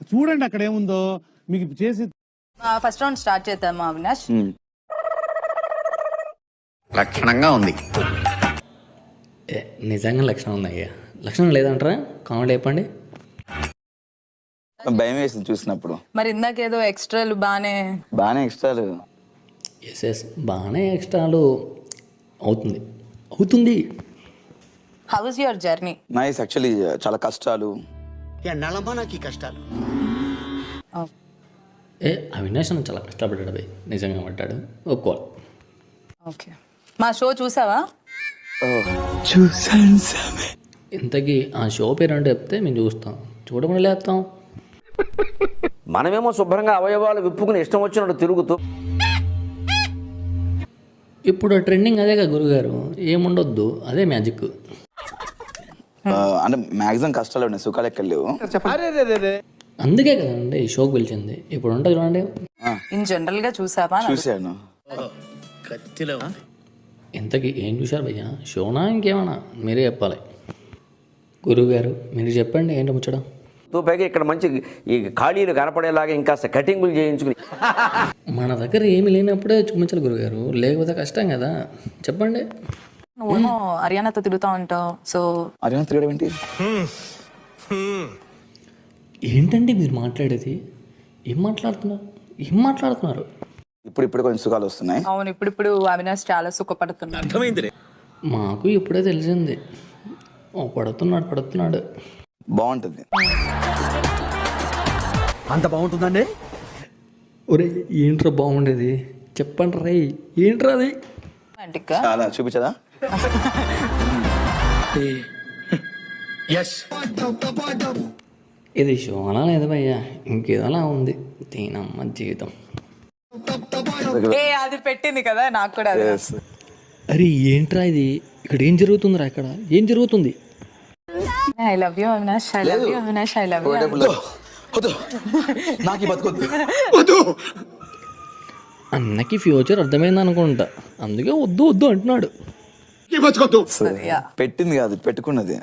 చూడండి అక్కడ ఏముందో మీకు చేసి. ఫస్ట్ రౌండ్ స్టార్ట్ చేద్దామా అవినాష్? లక్షణంగా ఉంది. నిజంగా లక్షణం ఉందయ్యా. లక్షణం లేదంటారా? కామెంట్ చెప్పండి. భయం వేసింది చూసినప్పుడు. మరి ఇందాక ఏదో ఎక్స్ట్రాలు బానే ఎక్స్ట్రాలు. ఎస్ బాగానే ఎక్స్ట్రాలు అవుతుంది. How is your journey? Nice actually. చాలా కష్టాలు. కష్టాలు అవినాష్ అని చాలా కష్టపడ్డాడు భయ్, నిజంగా పడ్డాడు, ఒప్పుకోవాలి. ఓకే, మా షో చూసావా? ఇంతకీ ఆ షో పేరు అంటే చెప్తే మేము చూస్తాం, చూడకుండా లేస్తాం. మనమేమో శుభ్రంగా అవయవాలు విప్పుకుని ఇష్టం వచ్చినట్టు తిరుగుతూ. ఇప్పుడు ట్రెండింగ్ అదే కదా గురుగారు, ఏముండొద్దు, అదే మ్యాజిక్. అంటే మ్యాక్సిమం కష్టాలు ఉన్నాయి, సుఖాలు ఎక్కడ లేవు. అందుకే కదండి ఈ షోకి పిలిచింది. ఇప్పుడు ఉంటుంది చూడండి. ఇన్ జనరల్ గా చూసావా? చూశాను. ఇంతకీ ఏం చూశారు భయ్యా? షోనా ఇంకేమన్నా? మీరే చెప్పాలి. గురువుగారు మీరు చెప్పండి, ఏంటో ముచ్చడం. పైగా ఇక్కడ మంచి ఈ ఖాళీలు కనపడేలాగా ఇంకా కటింగులు చేయించుకుని. మన దగ్గర ఏమి లేనప్పుడే చూపించాలి గురుగారు, లేకపోతే కష్టం కదా. చెప్పండి. నువ్వేమో హర్యానాతో తిరుగుతా ఉంటావు, సో హర్యానా తిరగడం ఏంటి? ఏంటండి మీరు మాట్లాడేది? ఏం మాట్లాడుతున్నారు? ఇప్పుడు కొంచెం సుఖాలు వస్తున్నాయి. అవును, ఇప్పుడు అవినాష్ చాలా సుఖపడుతున్నాడు. మాకు ఇప్పుడే తెలిసింది. పడుతున్నాడు. బాగుంటుంది. అంత బాగుంటుందండి. ఒరే ఏంట్రా బాగుండేది? చెప్పండి రై, ఏంట్రా అది? చాలా చూపించదా? ఇది షో అలా లేదు భయ్యా, ఇంకేదోలా ఉంది. దీనమ్మ జీవితం. అది పెట్టింది కదా నాకు కూడా. అరే ఏంట్రా ఇది? ఇక్కడ ఏం జరుగుతుందిరా? ఇక్కడ ఏం జరుగుతుంది? I love you Avinash, I love you Avinash, I love you. అన్నకి ఫ్యూచర్ అర్థమైంది అనుకుంటా, అందుకే వద్దు అంటున్నాడు. పెట్టింది కాదు, పెట్టుకున్నది.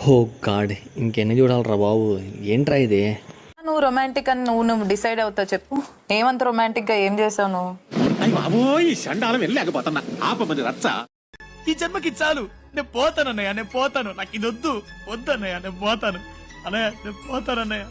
హో గాడ్, ఇంకెన్ని చూడాలరా బాబు? ఏంట్రా ఇది? నువ్వు రొమాంటిక్ అని నువ్వు డిసైడ్ అవుతావు, చెప్పు. ఏమంత రొమాంటిక్ గా ఏం చేసావు నువ్వు? ఈ జన్మకి చాలు, నేను పోతాను అన్నయ్య, నాకు ఇది వద్దు అన్నయ్య, నేను పోతాను అన్నయ్య.